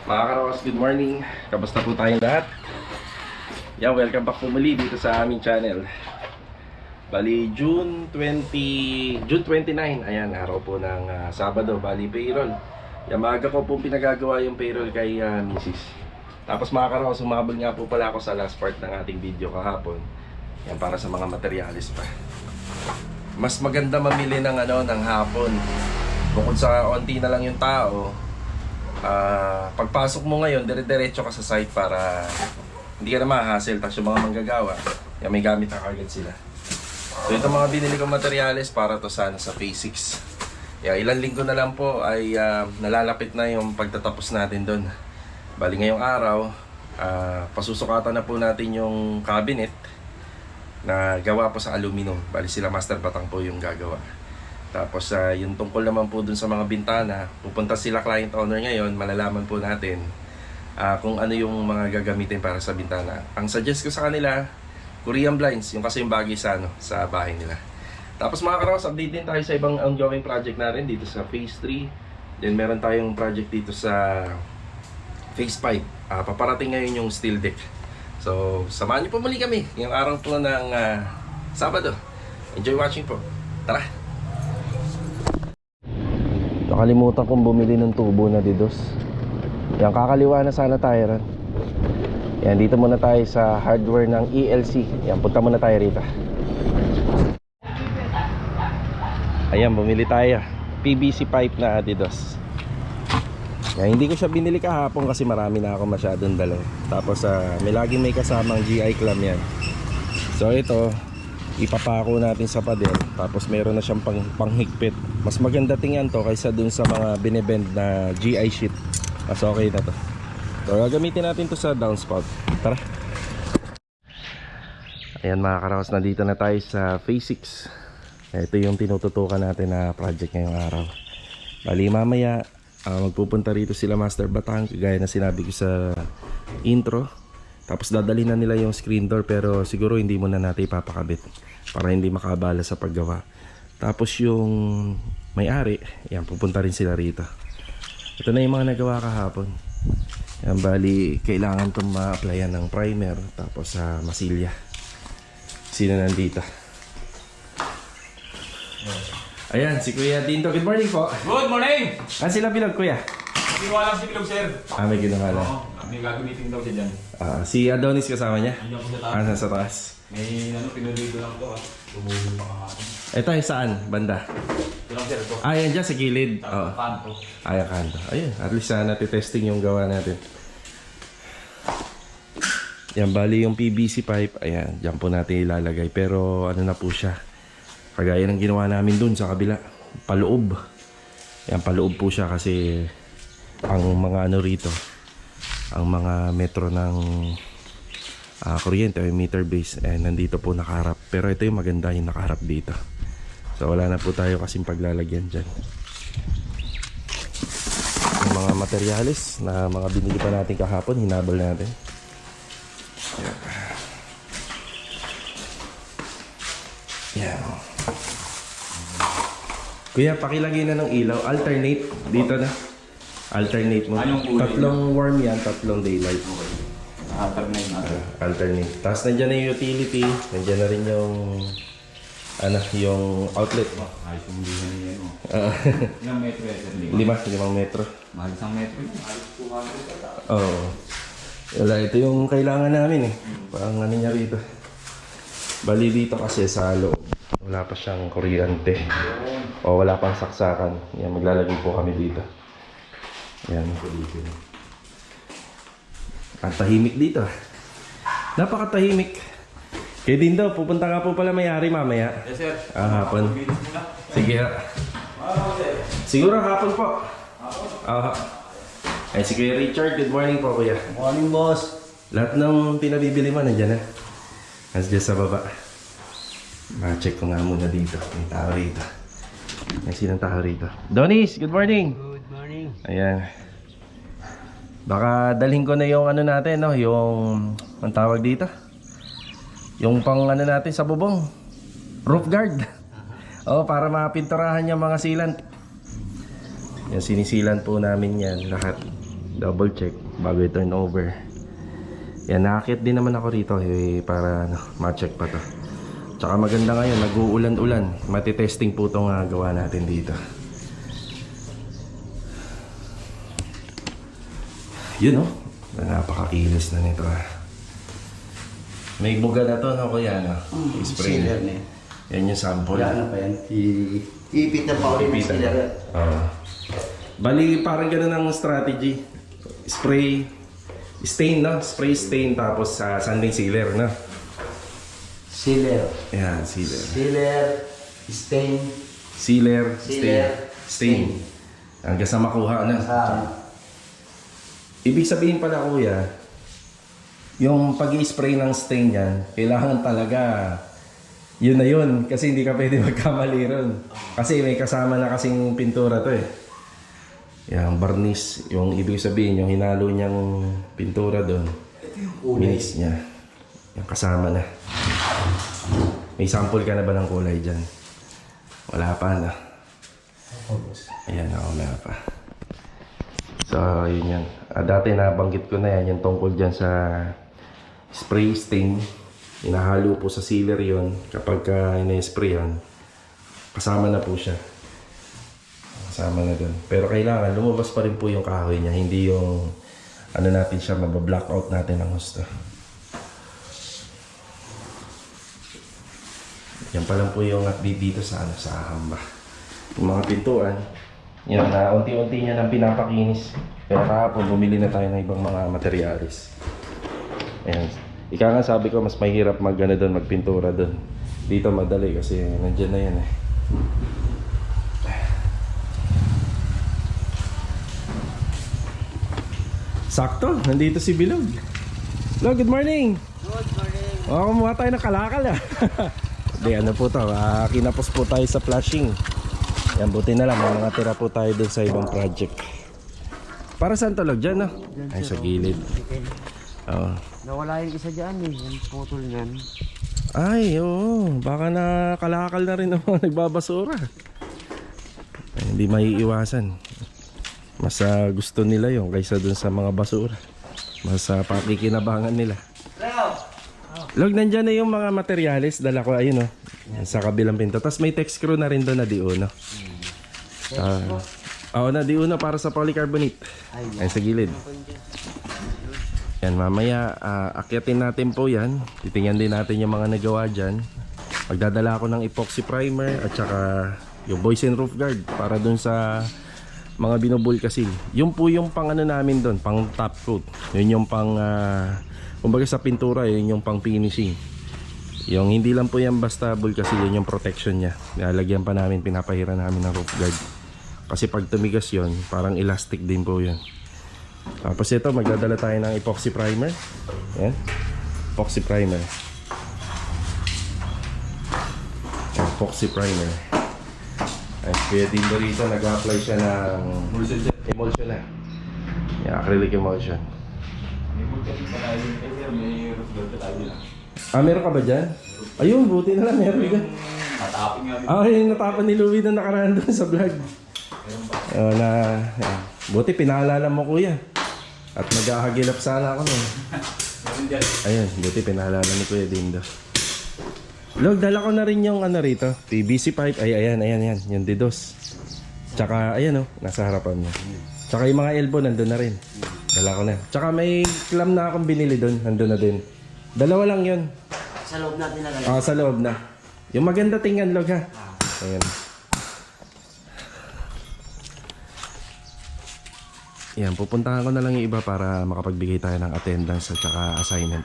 Mga karawas, good morning. Kamusta po tayong lahat? Welcome back po muli dito sa aming channel. Bali, June 29. Ayan, araw po ng Sabado. Bali, payroll. Maaga ko po pinagagawa yung payroll kay Mrs. Tapos mga karawas, sumabol nga po pala ako sa last part ng ating video kahapon. Yan, para sa mga materialis pa. Mas maganda mamili ng ng hapon. Bukod sa onti na lang yung tao, pagpasok mo ngayon, dire-diretso ka sa site para hindi ka na ma-hassle. Tapos yung mga manggagawa, may gamit na kagad sila. So ito mga binili kong materyales para to sana sa Phase 6. Ilang linggo na lang po ay nalalapit na yung pagtatapos natin doon. Bali ngayong araw, pasusukatan na po natin yung cabinet na gawa po sa aluminum. Bali sila Master Batang po yung gagawa. Tapos yung tungkol naman po dun sa mga bintana, pupunta sila client owner ngayon, malalaman po natin kung ano yung mga gagamitin para sa bintana. Ang suggest ko sa kanila, Korean blinds, yung kasi yung bagay sa, sa bahay nila. Tapos mga karawas, update din tayo sa ibang ongoing project natin dito sa Phase 3. Then meron tayong project dito sa Phase 5. Paparating ngayon yung steel deck. So, samahan niyo po muli kami yung araw po ng Sabado. Enjoy watching po. Tara! Nakalimutan kong bumili ng tubo na didos. Yan, kakaliwa na sana tayo ron. Yan, dito muna tayo sa hardware ng ELC. Yan, punta muna tayo rito. Ayan, bumili tayo PVC pipe na didos. Yan, hindi ko siya binili kahapon kasi marami na ako masyadong dala. Tapos may laging may kasamang GI clamp yan. So ito, ipapako natin sa pader. Tapos meron na siyang panghigpit. Mas maganda tingnan to kaysa dun sa mga binebend na GI sheet. Mas okay na to. So gagamitin natin to sa downspout. Tara. Ayan mga karawas, nandito na tayo sa Phase 6. Ito yung tinututukan natin na project ngayong araw. Bali mamaya magpupunta rito sila Master Batang, gaya na sinabi ko sa intro. Tapos dadalhin na nila yung screen door, pero siguro hindi muna natin ipapakabit para hindi makabala sa paggawa. Tapos yung may-ari, yan, pupunta rin sila rito. Ito na yung mga nagawa kahapon. Yan, bali kailangan itong ma-applyan ng primer. Tapos masilya. Sino nandito? Ayan, si Kuya Dinto. Good morning po. Good morning! Sila Bilog, Kuya? Ginawa lang si Bilog, sir. May ginawa lang. Oo, may gagamitin daw siya dyan. Si Adonis kasama niya? Nandiyan po sa taas. Nasa taas. May pinulido lang ito. Tumulong pa kahapon. Ito ay saan? Banda? Ito lang, sir. Ito. Yan dyan sa gilid. Oo. Kanto. Ang kanto. Ayun, at least natitesting yung gawa natin. Yan, bali yung PVC pipe. Ayan, dyan po natin ilalagay. Pero ano na po siya, kagaya ng ginawa namin dun sa kabila, paloob. Yan, paloob po siya kasi ang mga ano rito, ang mga metro ng kuryente o meter base nandito po nakaharap. Pero ito yung maganda, yung nakaharap dito. So wala na po tayo kasing paglalagyan dyan. Yung mga materyales na mga binili pa natin kahapon, hinabol natin. Yan. Yan. Kuya, pakilagay na ng ilaw. Alternate. Dito na. Alternate mo. Tatlong warm yan, tatlong daylight. Okay. Alternate natin. Alternate. Tapos nandyan na yung utility. Nandyan na rin yung yung outlet. Ayos yung bilhin niya yun. Ilang metro yan, sir? 5 metro. Mahal isang metro yun. Halos 200 ka. Oo. Wala, ito yung kailangan namin Parang ano niya rito. Bali dito kasi sa loob, wala pa siyang kuryente. O wala pang saksakan. Yan, maglalagay po kami dito. Yan. Ang tahimik dito. Napakatahimik. Kaya din daw, pupunta nga po pala may-ari mamaya. Yes, sir. Hapon. Sige ha. Siguro hapon po. Si Kuya Richard, good morning po Kuya. Morning, boss. Lahat ng pinabibili mo nandyan na. Nandiyan sa baba. Ma-check ko nga muna dito. May tao rito. May sinang tao rito. Donis, good morning. Good morning. Ayan. Baka dalhin ko na yung ano natin, no? Yung, ang tawag dito? Yung pang ano natin sa bubong. Roof guard. Para mapinturahan yung mga sealant. Yan, sinisilan po namin yan lahat. Double check bago i-turn over. Yan, nakakit din naman ako rito para ma-check pa to. Tsaka maganda ngayon, nag-uulan-ulan. Matitesting po itong gawa natin dito. Yun oh, napakakinis na nito May buga na to, no kuya, no? Spray Sealer na yan. Yan yung sample. Wala na pa yan. Ipit na pa ulit ng sealer. Bali, parang gano'n ang strategy. Spray, stain, no? Spray, stain, tapos sanding sealer, no? Sealer. Yan, sealer. Sealer. Stain. Sealer, Sealer, stain. Hanggang sa makuha na. Ibig sabihin pala kuya, yung pag-i-spray ng stain yan, kailangan talaga yun na yun. Kasi hindi ka pwede magkamali ron. Kasi may kasama na kasing pintura to Yung varnish, yung ibig sabihin, yung hinalo niyang pintura doon. Minis niya. Yung kasama na. May sample ka na ba ng kulay dyan? Wala pa na. Ayan, wala pa. So, yun yan. Dati nabanggit ko na yan, yung tungkol dyan sa spray stain. Inahalo po sa sealer yon. Kapag ina-spray yan, kasama na po siya. Kasama na dun. Pero kailangan, lumabas pa rin po yung kahoy niya. Hindi yung, natin siya, mabablock natin ang gusto. Yan pa lang po yung update dito sa Hamba. Yung mga pintuan, yan na unti-unti niya nang pinapakinis. Pero kahapon bumili na tayo ng ibang mga materyales. Ayan. Ika nga sabi ko mas mahirap doon, magpintura doon. Dito madali kasi nandiyan na yan Sakto, nandito si Bilog. Hello, good morning. Good morning. Kumuha tayo ng kalakal Di ano po to, kinapos po tayo sa flashing. Yan, buti na lang, may mga tira po tayo dun sa ibang project. Para saan tulog dyan, no? Ay, sa gilid. Oo. Nawala yung isa dyan yung putol niyan. Ay, oo. Baka nakalakal na rin ang mga nagbabasura. Ay, hindi maiiwasan. Mas gusto nila yung kaysa dun sa mga basura. Mas pakikinabangan nila. Log, nandyan na yung mga materyales. Dala ko, ayun sa kabilang pinto. Tapos may text screw na rin doon na diuno. Oo, na diuno para sa polycarbonate. Ay, sa gilid. Yan, mamaya akyatin natin po yan. Titingnan din natin yung mga nagawa dyan. Magdadala ako ng epoxy primer at saka yung Boysen roof guard para dun sa mga binubulka seal. Yung po yung pang namin dun, pang top coat. Yun yung pang kumbaga sa pintura, yun yung pang finishing. Yung hindi lang po yan basta bulka seal, yun yung protection nya. Nilalagyan pa namin, pinapahiran namin ng roof guard. Kasi pag tumigas yun, parang elastic din po yun. Tapos ito, magdadala tayo ng epoxy primer. Yan. Epoxy primer. Epoxy primer. Ay, kaya din ba rito, nag-apply siya ng emulsion na. Yung acrylic emulsion. Meron ka ba dyan? Ayun, buti na lang, meron ka. Natapin nga. Yung natapan ni Louie na nakaraan doon sa vlog. Buti pinaalala mo kuya. At maghahagilap sana ako nun. Ayun, buti pinaalala ni Kuya Dindo. Log, dala ko na rin yung rito, PVC pipe. Ayan, yung didos. Tsaka, ayan nasa harapan mo. Tsaka yung mga elbow, nandun na rin. Dala ko na. Tsaka may clam na akong binili doon, nandun na din. Dalawa lang yun. Sa loob natin na lang. Sa loob na. Yung maganda tingnan, Log, ha? Ayan. Yan, pupuntahan ko na lang yung iba para makapagbigay tayo ng attendance at saka assignment.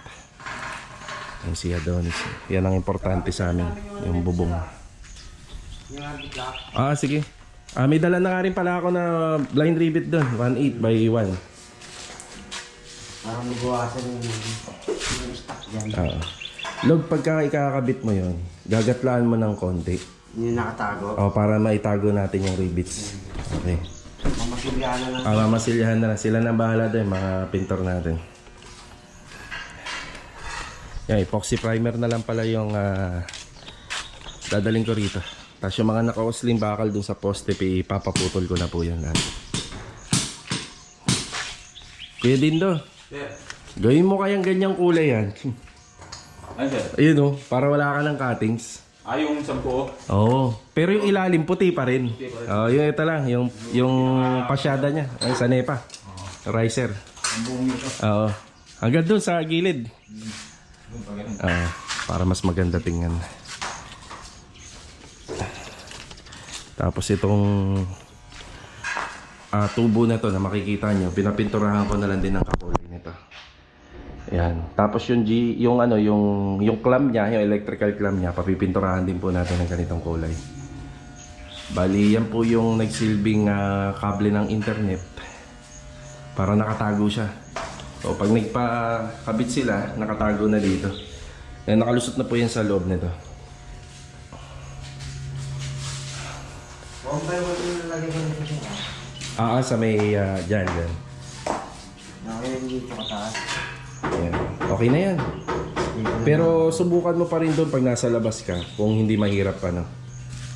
Yan si Adonis. Yan ang importante sa amin, yung bubong. Sige. May dala na nga rin pala ako na blind rivet doon, 1/8 by 1. Para mabawasan yung stock dyan. Log, pagka ikakabit mo yon, gagatlaan mo ng konti. Yung nakatago. Para maitago natin yung rivets. Okay. Mamasilyahan na lang. Mamasilyahan na lang. Sila na bahala doon, mga pintor natin. Yan, epoxy primer na lang pala yung dadaling ko rito. Tapos yung mga naka-usling bakal dun sa poste, ipapaputol ko na po yun lahat. Kuya Dindo, Sir. gawin mo kayang ganyang kulay yan. Ay, sir. Ayun oh, para wala ka ng cuttings. Yung 10. Oo. Pero yung ilalim puti pa rin. Oo, yung ito lang, yung pasyada niya, ang sanepa. Riser. Ang buong nito. Oo. Hanggang doon sa gilid. Yung pa ganun. Oo, para mas maganda tingnan. Tapos itong tubo na to na makikita nyo, pinapinturahan ko na lang din ng kakulay nito. Yan. Tapos yung clamp niya, yung electrical clamp niya, papipinturahan din po natin ng ganitong kulay. Bali, yan po yung nagsilbing kable ng internet para nakatago siya. So, pag nagpakabit sila, nakatago na dito. Yan, nakalusot na po yan sa loob nito. One by one yung nalagay ko nito siya. Sa may dyan. Nakayan dito kataas. Yan. Okay na yan. Pero subukan mo pa rin doon pag nasa labas ka kung hindi mahirap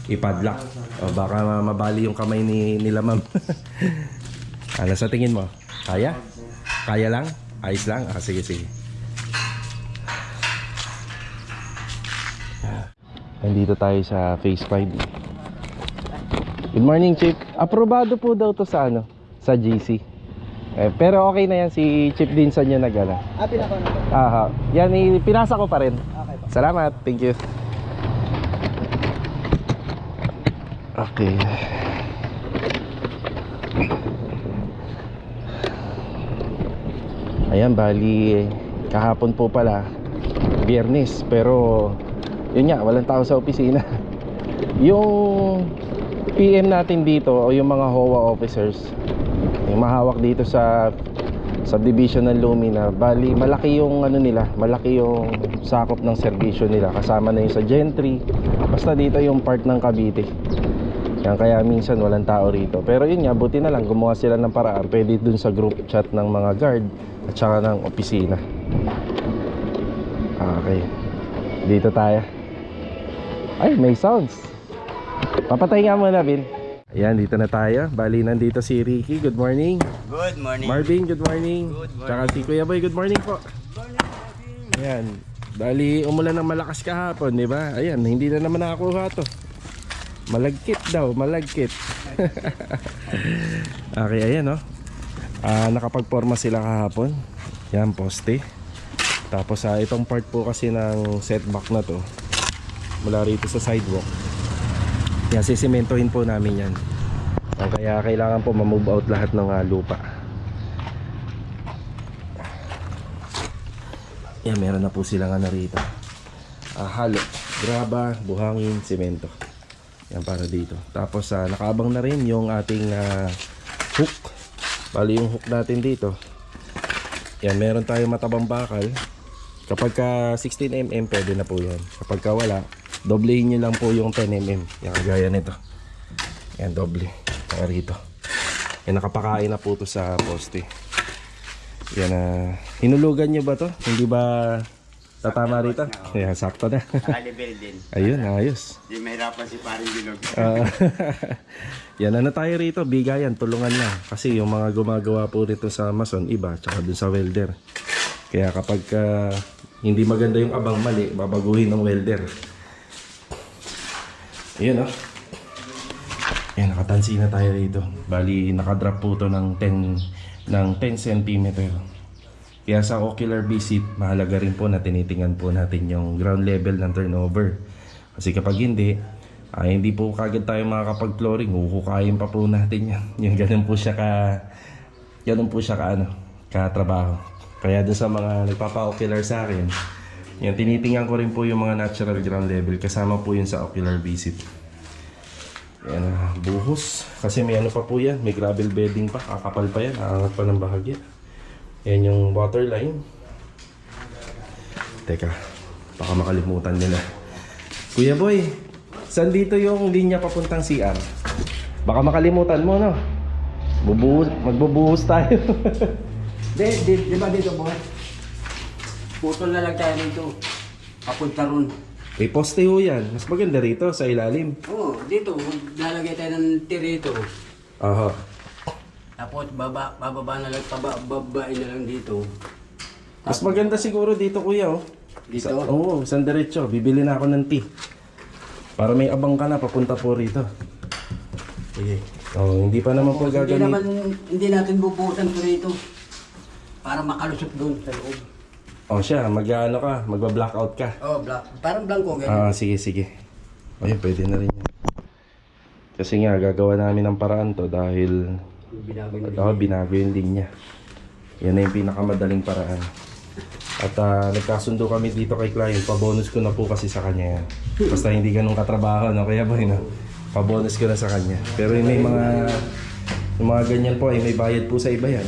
i-padlock. O baka mabali yung kamay nila ma'am. Ano sa tingin mo? Kaya? Kaya lang? Ayos lang? Sige. Nandito tayo sa Phase 5. Good morning, Chief. Aprobado po daw to sa sa GC. Pero okay na yan, si Chief Dinsan yung nag-ano. Pinako na. Aha. Yan, pinasa ko pa rin. Okay po. Salamat, thank you. Okay. Ayan, bali kahapon po pala Biyernes, pero yun nga, walang tao sa opisina. Yung PM natin dito o yung mga HOA officers, yung mahawak dito sa subdivision ng Lumina, bali malaki yung nila, malaki yung sakop ng serbisyo nila, kasama na yung sa Gentry, basta dito yung part ng Cavite. Yan, kaya minsan walang tao rito. Pero yun nga, buti na lang gumawa sila ng paraan, pwede dun sa group chat ng mga guard at saka ng opisina. Okay, dito tayo. Ay, may sounds. Papatay nga muna, Vin. Ayan, dito na tayo. Bali, nandito si Ricky. Good morning. Good morning. Marvin, good morning. Tsaka si Kuya Boy, good morning po. Ayan, bali umulan ng malakas kahapon, di ba? Ayan, hindi na naman nakakuha to. Malagkit daw, malagkit. Okay, ayan, nakapagporma sila kahapon. Yan, poste. Tapos itong part po kasi ng setback na to, mula rito sa sidewalk, yan, sisimentohin po namin yan. Kaya kailangan po ma-move out lahat ng lupa. Yan, meron na po silang rito. Halo, graba, buhangin, semento. Yan, para dito. Tapos nakaabang na rin yung ating hook. Bali yung hook natin dito, yan, meron tayong matabang bakal. Kapag 16mm pwede na po yan. Kapag wala, doblehin nyo lang po yung 10mm. Yan, kagaya nito. Yan, doble. Saka rito. Yan, nakapakain na po to sa poste. Yan, hinulugan nyo ba to? Hindi ba tatama rito? Yan, sakto na. Naka-level din. Ayun, ayos. Di mahirapan si paring Bilog. Yan, tayo rito? Bigayan, tulungan na. Kasi yung mga gumagawa po rito sa mason, iba. Tsaka dun sa welder. Kaya kapag hindi maganda yung abang mali, babaguhin ng welder. Ayan, Ayan, nakatansi na tayo rito. Bali, nakadrop po to ng 10 cm. Kaya sa ocular visit, mahalaga rin po na tinitingnan po natin yung ground level ng turnover. Kasi kapag hindi po kagad tayo makakapag-flooring, huhukayin pa po natin yan. Yung ganun po siya katrabaho. Kaya doon sa mga nagpapa-ocular sa akin, yan, tinitingnan ko rin po yung mga natural ground level. Kasama po yun sa ocular visit. Yan, buhos. Kasi may pa po yan. May gravel bedding pa. Kakapal pa yan. Aangat pa ng bahagya. Yan yung water line. Teka, baka makalimutan nila. Kuya Boy, saan dito yung linya papuntang CR? Baka makalimutan mo, no? Magbubuhos tayo. Di ba dito buhat? Putol na lang tayo dito. Papunta ron. Poste ho yan. Mas maganda rito sa ilalim. Oo, dito. Lalagay tayo ng tirito. Aha. Tapos bababa na lang, babain na lang dito. Mas maganda siguro dito kuya oh. Dito? Oo, isang diretso. Bibili na ako ng tea. Para may abang ka na papunta po rito. Sige. Oh, hindi pa naman po gagamit. Hindi natin bubuhusan po rito. Para makalusot doon sa loob. Oh siya, mag-ano ka, magba-blackout ka. Oh, parang blanco ganyan. Sige, sige. Ayun, pwede na rin yan. Kasi nga, gagawa namin ng paraan to dahil binago yung linya. Yan na yung pinakamadaling paraan. At nagkasundo kami dito kay client, pabonus ko na po kasi sa kanya yan. Basta hindi ganun katrabaho, no? Kaya boy, no? Pabonus ko na sa kanya. Pero yung may yung mga ganyan po, ay may bayad po sa iba yan.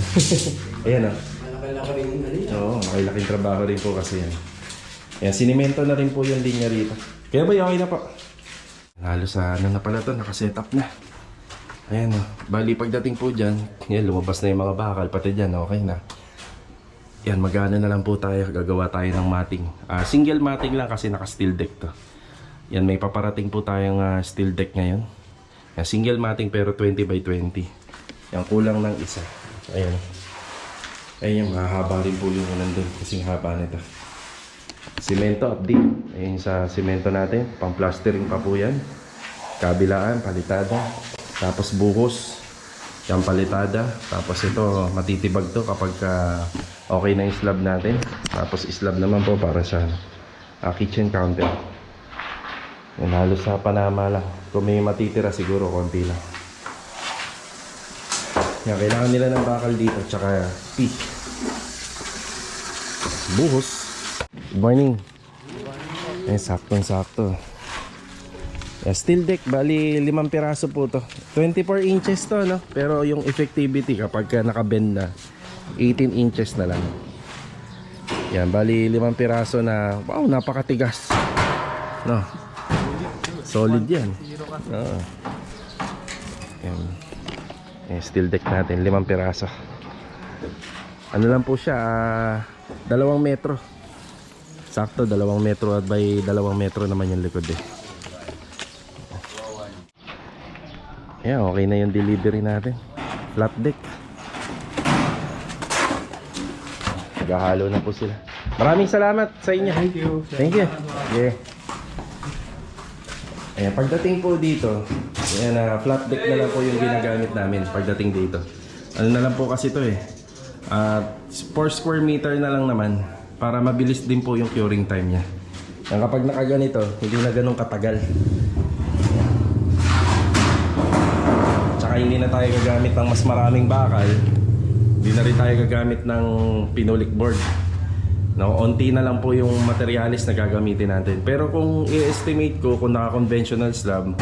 Ayan, no? Malaki-laki rin yung ganyan. Oo, makilaking trabaho rin po kasi yan. Ayan, sinimento na rin po yung linya rito. Kaya boy, okay na po. Lalo sa ano na pala to, nakasetup na. Ayan, no? Bali pagdating po dyan, yan, lumabas na yung mga bakal, pati dyan, okay na. Yan, mag-ano na lang po tayo, gagawa tayo ng matting. Single matting lang kasi naka-steel deck to. Yan, may paparating po tayong steel deck ngayon. Yan, single matting pero 20 by 20. Yan, kulang ng isa. Ayan. Ayan, mahaba rin po yung nandun kasing haba nito. Semento update. Ayan sa semento natin, pang plastering pa po yan. Kabilaan, palitada. Tapos buhos. Yan palitada. Tapos ito, matitibag to kapag okay na yung slab natin. Tapos slab naman po para sa kitchen counter. Yan, halos sa panama lang. Kung may matitira siguro, konti lang. Yan, kailangan nila ng bakal dito. Tsaka pick. Buhos. Good morning. Eh, saktong-sakto. Steel deck, bali 5 piraso po to. 24 inches to, no? Pero yung effectivity kapag nakabend na, 18 inches na lang. Yan, bali 5 piraso na, wow, napakatigas. No? Solid yan. Oo. Yan. Steel deck natin, 5 piraso. Ano lang po siya, 2 metro. Sakto, 2 metro at by 2 metro naman yung likod eh. Yeah, okay na yung delivery natin. Flat deck. Naghahalo na po sila. Maraming salamat sa inyo. Thank you. Thank you. Yeah. Ayan, pagdating po dito, ayan, flat deck na lang po yung ginagamit namin pagdating dito. Ano na lang po kasi ito eh. 4 square meter na lang naman para mabilis din po yung curing time niya. Yan, kapag nakaganito, hindi na ganun katagal. Tsaka hindi na tayo gagamit ng mas maraming bakal. Hindi na rin tayo gagamit ng pinulik board. No, onti na lang po yung materialis na gagamitin natin. Pero kung i-estimate ko, kung naka-conventional slab,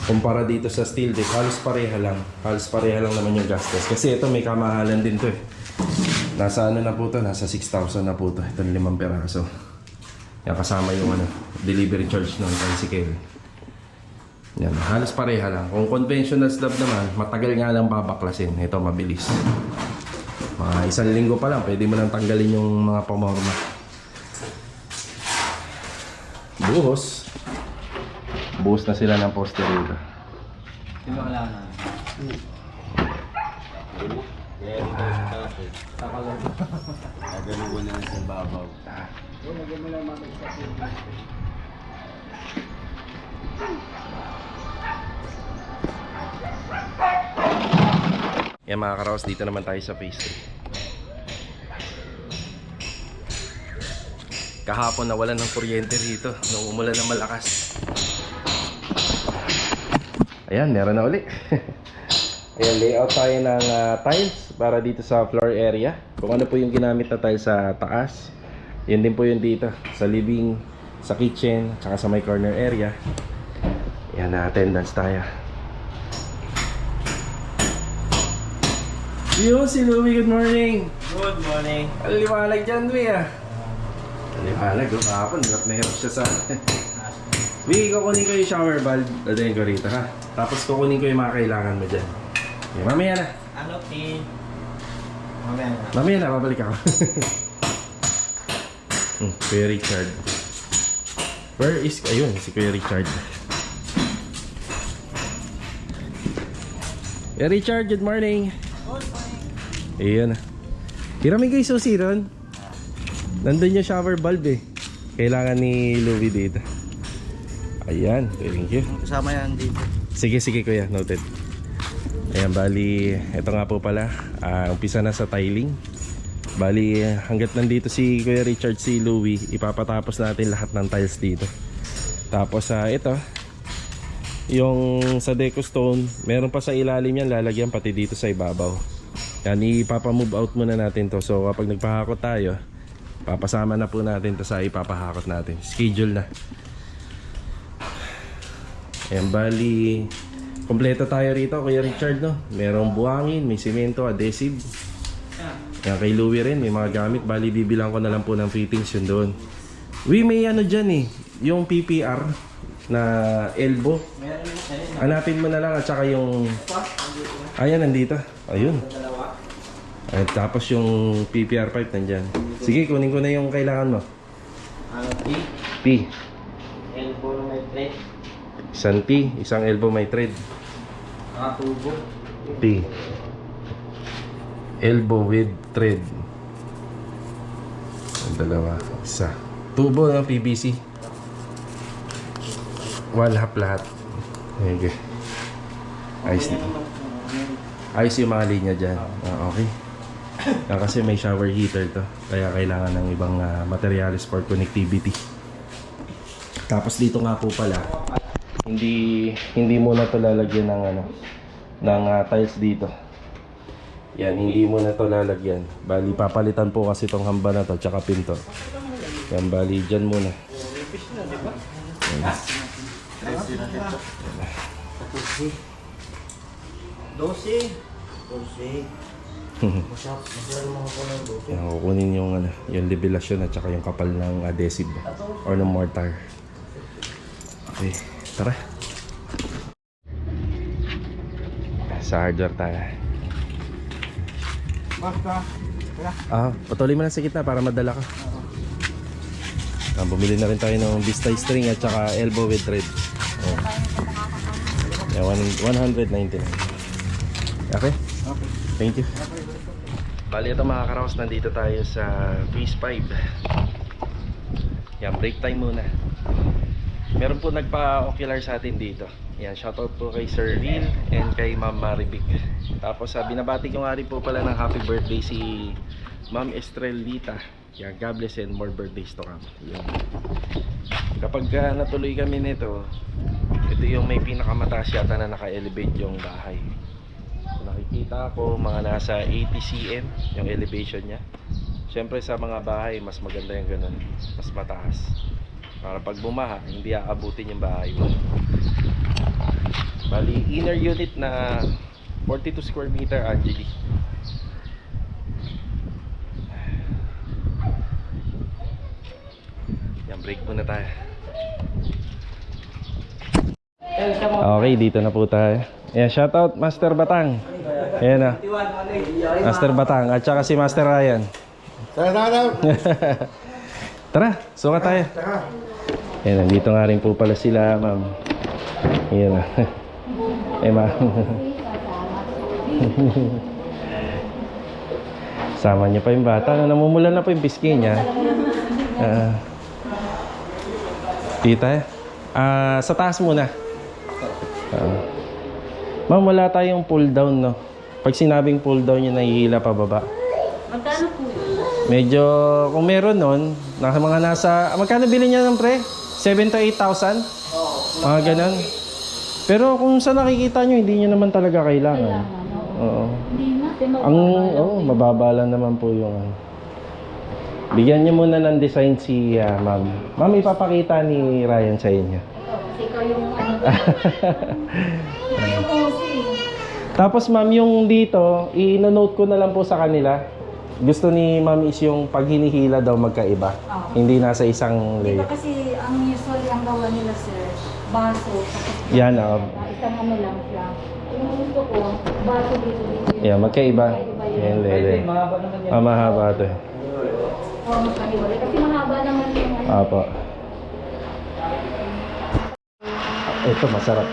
kumpara dito sa steel deck, halos pareha lang. Halos pareha lang naman yung gastos. Kasi ito may kamahalan din to eh. Nasa ano na po to? Nasa 6,000 na po to. Ito 5 peraso. Yan, kasama yung delivery charge ng tricycle. Yan, halos pareha lang. Kung conventional slab naman, matagal nga lang babaklasin. Ito mabilis. Mga 1 linggo pa lang, pwede mo nang tanggalin yung mga pamorma. Buhos. Buhos na sila ng poste rito. Sino wala na? Nagaluwa na sa babaw. Yan mga karaos, dito naman tayo sa phase 3. Kahapon nawalan ng kuryente rito nung umulan ng malakas. Ayan, meron na uli. Ayan, layout tayo ng tiles para dito sa floor area. Kung ano po yung ginamit na tiles sa taas, yun din po yun dito sa living, sa kitchen, tsaka sa may corner area. Ayan, na attendance tayo. Yo, si Louie, good morning. Good morning. Ang liwanag dyan, Louie ah. Ang liwanag, kahapon, hirap na hirap siya sa... Louie, kukunin ko yung shower valve, dadayin ko rito ha. Tapos kukunin ko yung mga kailangan mo dyan. Okay, mamaya na. Ano, Tin? Mamaya na. Mamaya na, babalik ako. Kuya Richard. Where is... Ayun, si Kuya Richard. Kuya Richard, good morning. Ayan. Hirami guys, susi ron. Nandun yung shower bulb eh. Kailangan ni Louie dito. Ayan, thank you. Kasama yan dito. Sige, sige kuya, noted. Ayan, bali, ito nga po pala. Umpisa na sa tiling. Bali, hanggat nandito si Kuya Richard, si Louie, ipapatapos natin lahat ng tiles dito. Tapos ito, yung sa deco stone, meron pa sa ilalim yan, lalagyan pati dito sa ibabaw. Yan, ipapamove out muna natin to. So kapag nagpahakot tayo, papasama na po natin to sa ipapahakot natin. Schedule na. Ayan, bali, kompleto tayo rito, Kuya Richard, no? Merong buhangin, may simento, adhesive. Yan, kay Louie rin, may mga gamit. Bali, bibilang ko na lang po ng fittings yun doon. May ano dyan eh, yung PPR na elbow. Hanapin mo na lang at saka yung... Ayan, nandito. Ayun. At tapos yung PPR pipe nandyan. Sige, kunin ko na yung kailangan mo. P. Elbow na may thread. Isang T, isang elbow may thread. Tubo. T. Elbow with thread. Ang dalawa. Isa. Tubo ng PVC. One half lahat. Okay. Ayos na. Ayos yung mga linya dyan. Okay. Kasi may shower heater to. Kaya kailangan ng ibang materials for connectivity. Tapos dito nga po pala, hindi muna to lalagyan ng ng tiles dito. Yan, hindi muna to lalagyan. Bali papalitan po kasi tong hamba na to tsaka pinto. Yan, bali dyan muna. Yan. 12. Yan, kukunin yung yung levelasyon at saka yung kapal ng adhesive or ng mortar. Okay, tara. Sa hardware tayo. Basta. Patuloy mo na sa gitna para madala ka. Bumili na rin tayo ng Vista string at saka elbow with thread. Yeah, 199. Okay? Thank you. Bali ito mga karaos, nandito tayo sa phase 5. Yan, break time muna. Meron po nagpa-ocular sa atin dito. Yan, shoutout po kay Sir Real and kay Ma'am Marivic. Tapos binabati ko nga rin po pala ng happy birthday si Ma'am Estrelita. Yan, God bless and more birthdays to come. Yan. Kapag natuloy kami nito, ito yung may pinakamataas yata na naka-elevate yung bahay. So, nakikita ko mga nasa 80 cm yung elevation niya. Siyempre sa mga bahay, mas maganda yung ganun, mas mataas. Para pag bumaha, hindi aabutin yung bahay mo. Bali, inner unit na 42 square meter Angeli. Yan, break muna tayo. Okay, dito na po tayo. Yan, shoutout Master Batang. Ayan na. Master Batang at saka si Master Ryan. Tara, suka tayo. Ayan, nandito nga rin po pala sila, ma'am. Ayan na. Ma'am. Sama niya pa yung bata. Namumulan na po yung bisky niya. Tita, sa taas muna. Ma'am, wala tayong pull down, no? Pag sinabing pull down, yung nahihila pa baba. Magkano po yun? Medyo, kung meron nun, magkano bilhin niya ng pre? 7,000 to 8,000? Mga ganun. Pero kung sa nakikita nyo, hindi nyo naman talaga kailangan. Oo. Hindi na. Mababa lang naman po yung bigyan nyo muna ng design si ma'am. Ma'am, ipapakita ni Ryan sa inyo. Kasi ikaw yung Tapos ma'am, yung dito, i-note ko na lang po sa kanila. Gusto ni ma'am is yung pag hinihila daw magkaiba. Hindi nasa isang Di layer. ba kasi ang usually ang gawa nila sir, baso, tapos Yan, isang ano lang siya. Yung gusto ko, baso dito. yeah, magkaiba. Yan, lele. Mahaba ito eh. Oo, magkahiwalay. Kasi mahaba naman yung ano. Apo. Ito, masarap.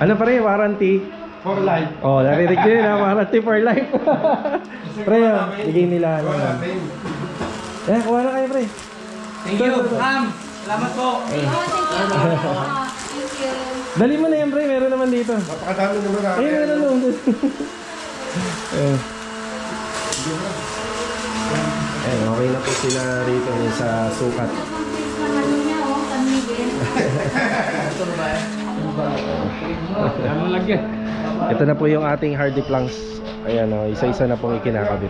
Ano pa rin, warranty? For life. Oh, narinig nyo yun ha, warranty for life. Pre, bigay nila. Kuha na kayo, pre. Thank you, ma'am. Salamat po. Oh, thank you. Thank you. Dali mo na yan, pre. Meron naman dito. Napakadami naman natin. Meron naman. Okay na po sila rito sa sukat. Ano niya, oh, panigin. Ano lagyan? Ito na po yung ating hardy planks. Ayan o, isa-isa na pong ikinakabit.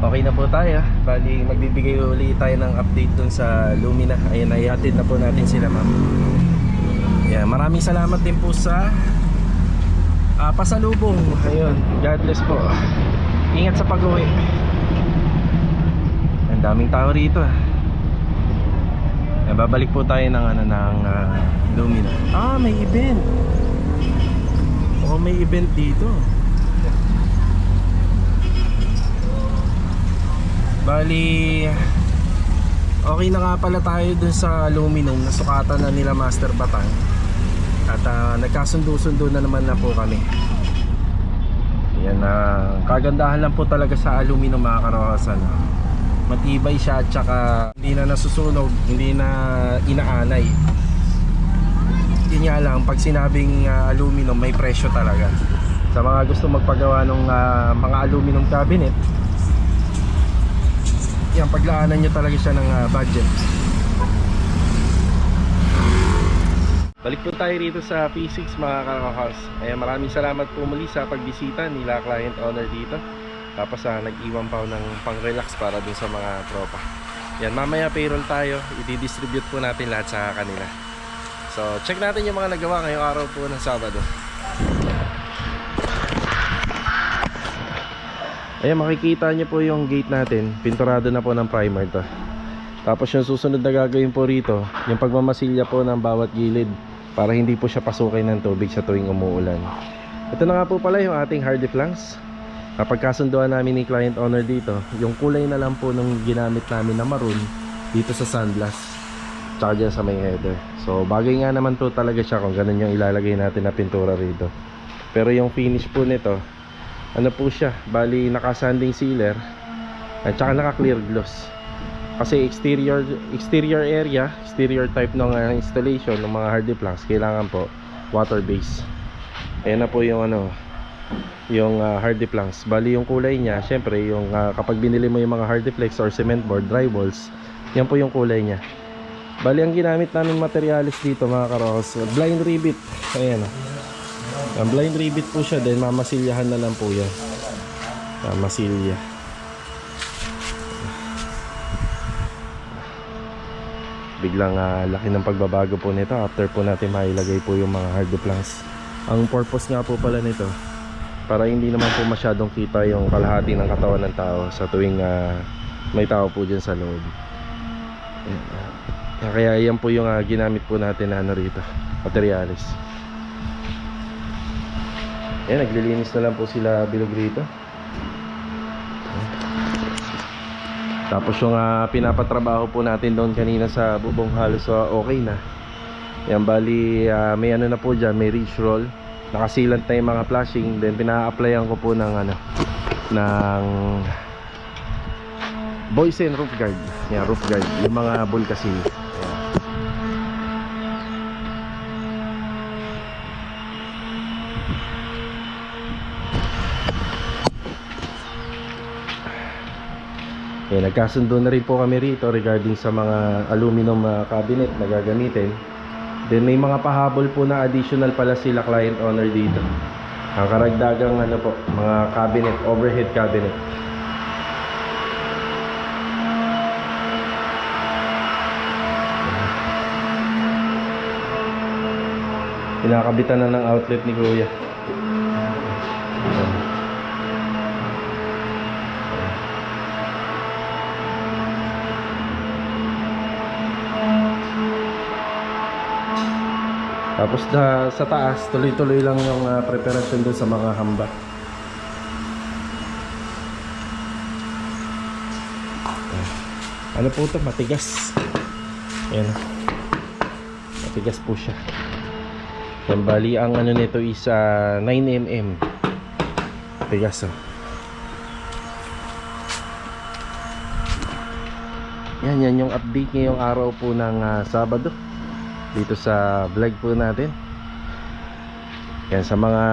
Okay na po tayo. Bali, magbibigay ulit tayo ng update dun sa Lumina. Ayan, naihatid na po natin sila, ma'am. Ayan, maraming salamat din po sa pasalubong. Ayun, God bless po. Ingat sa pag-uwi. Ang daming tao rito. Ayan, babalik po tayo ng Lumina. May event. May event dito. Bali, okay na nga pala tayo dun sa aluminum. Nasukatan na nila Master Batang. At nagkasundo-sundo na naman na po kami. Yan, kagandahan lang po talaga sa aluminum, mga karohasan. Matibay siya at saka hindi na nasusunog, hindi na inaanay. Yun nga lang, pag sinabing aluminum, may presyo talaga. Sa mga gusto magpagawa ng mga aluminum cabinet, yan, paglaanan nyo talaga siya ng budget. Balik po tayo rito sa P6, mga ka-house. Maraming salamat po muli sa pagbisita nila client owner dito. Tapos nag-iwan pa ng pang-relax para dun sa mga tropa. Yan, mamaya payroll tayo. I-distribute po natin lahat sa kanila. So, check natin yung mga nagawa ngayong araw po ng Sabado. Ayan, makikita nyo po yung gate natin. Pinturado na po ng primer to. Tapos yung susunod na gagawin po rito, yung pagmamasilya po ng bawat gilid para hindi po siya pasukin ng tubig sa tuwing umuulan. Ito na nga po pala yung ating hardy planks. Kapag kasunduan namin ni client owner dito, yung kulay na lang po nung ginamit namin na maroon dito sa sunblast, tsaka dyan sa may header. So bagay nga naman to talaga siya kung ganun yung ilalagay natin na pintura rito. Pero yung finish po nito, ano po siya, bali naka-sanding sealer at saka naka-clear gloss. Kasi exterior area, exterior type ng installation ng mga hardy planks, kailangan po water base. Ayan na po yung yung hardy planks. Bali yung kulay niya, syempre yung kapag binili mo yung mga hardy flex or cement board, drywalls, yan po yung kulay niya. Bali ang ginamit namin materials dito, mga karos, blind rivet. Ayan o. Ang blind rivet po siya, then mamasilyahan na lang po yan. Masilya. Biglang laki ng pagbabago po nito after po natin mailagay po yung mga hardy planks. Ang purpose nga po pala nito, para hindi naman po masyadong kita yung kalahati ng katawan ng tao sa tuwing may tao po dyan sa loob. Kaya yan po yung ginamit po natin na rito, materials. Ayan, naglilinis na lang po sila bilog rito. Tapos yung pinapatrabaho po natin doon kanina sa bubong, halos okay na. Yan, bali may na po dyan, may ridge roll. Nakasilant na yung mga flashing. Then pina-applyan ko po ng Boysen roof guard. Yan, roof guard, yung mga bull kasi. Nagkasundo na rin po kami rito regarding sa mga aluminum cabinet na gagamitin. Then may mga pahabol po na additional pala sila client owner dito. Ang karagdagang mga cabinet, overhead cabinet. Pinakabitan na ng outlet ni Kuya. Tapos sa taas, tuloy-tuloy lang yung preparasyon doon sa mga hamba. Ano po ito? Matigas. Ayan. matigas po siya. Yan, bali ang ano nito is 9mm. Tigas, oh. Yan yung update ngayong araw po ng Sabado dito sa vlog po natin. Yan, sa mga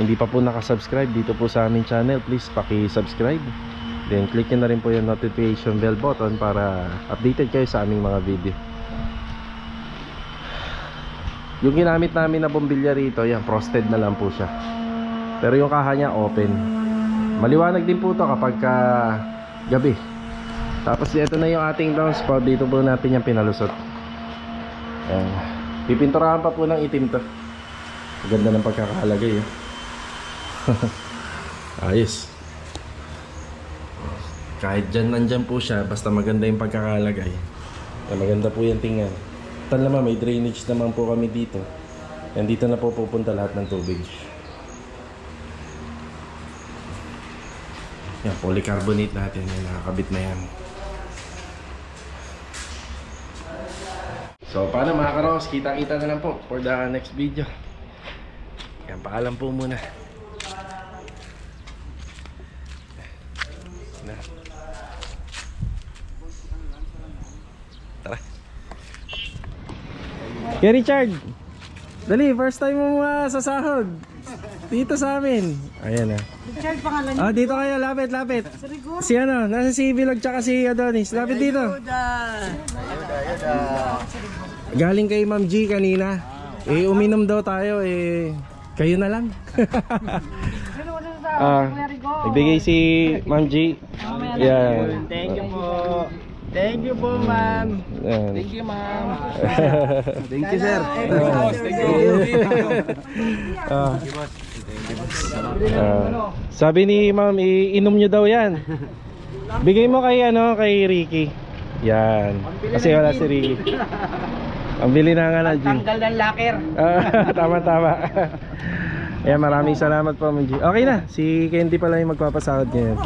hindi pa po nakasubscribe dito po sa aming channel, please paki-subscribe. Then click nyo na rin po yung notification bell button para updated kayo sa aming mga video. Yung ginamit namin na bombilya rito, yan, frosted na lang po siya. Pero yung kaha niya open. Maliwanag din po to kapag gabi. Tapos ito na yung ating downspout. Dito po natin yung pinalusot. Ayan. Pipinturahan pa po ng itim to. Ganda ng pagkakalagay, eh. Ayos. Kahit dyan nandyan po siya, basta maganda yung pagkakalagay. Maganda po yung tingnan. Tan naman, may drainage naman po kami dito. Yan, dito na po pupunta lahat ng tubig. Yan, polycarbonate natin. Yan, nakakabit na yan. So, paano mga karos? Kita-kita na lang po for the next video. Yan, paalam po muna. Tara. Kaya Richard, dali, first time mo sasahod dito sa amin. Ayan na. Richard, pangalan niyo? Dito kayo, lapit. Si ano, nasa si Bilog tsaka si Adonis. Lapit dito. Galing kay Ma'am G kanina. Uminom daw tayo, kayo na lang. Nagbigay si Ma'am G. Yan. Thank you po. Thank you po, ma'am. Thank you, ma'am. Thank you, sir. Sabi ni Ma'am, iinom nyo daw yan. Bigay mo kay Ricky. Yan. Kasi wala si Ricky. Ang bili na nga na gin. Tanggal ng locker. Tama. Ayan, maraming salamat po, Ma'am G. Okay na, si Candy pala yung magpapasahod ngayon.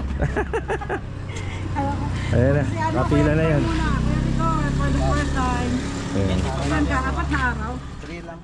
Ayan na, kapila na yan. For the first time. Ayan. Saan ka? 4 na araw? 3 lang.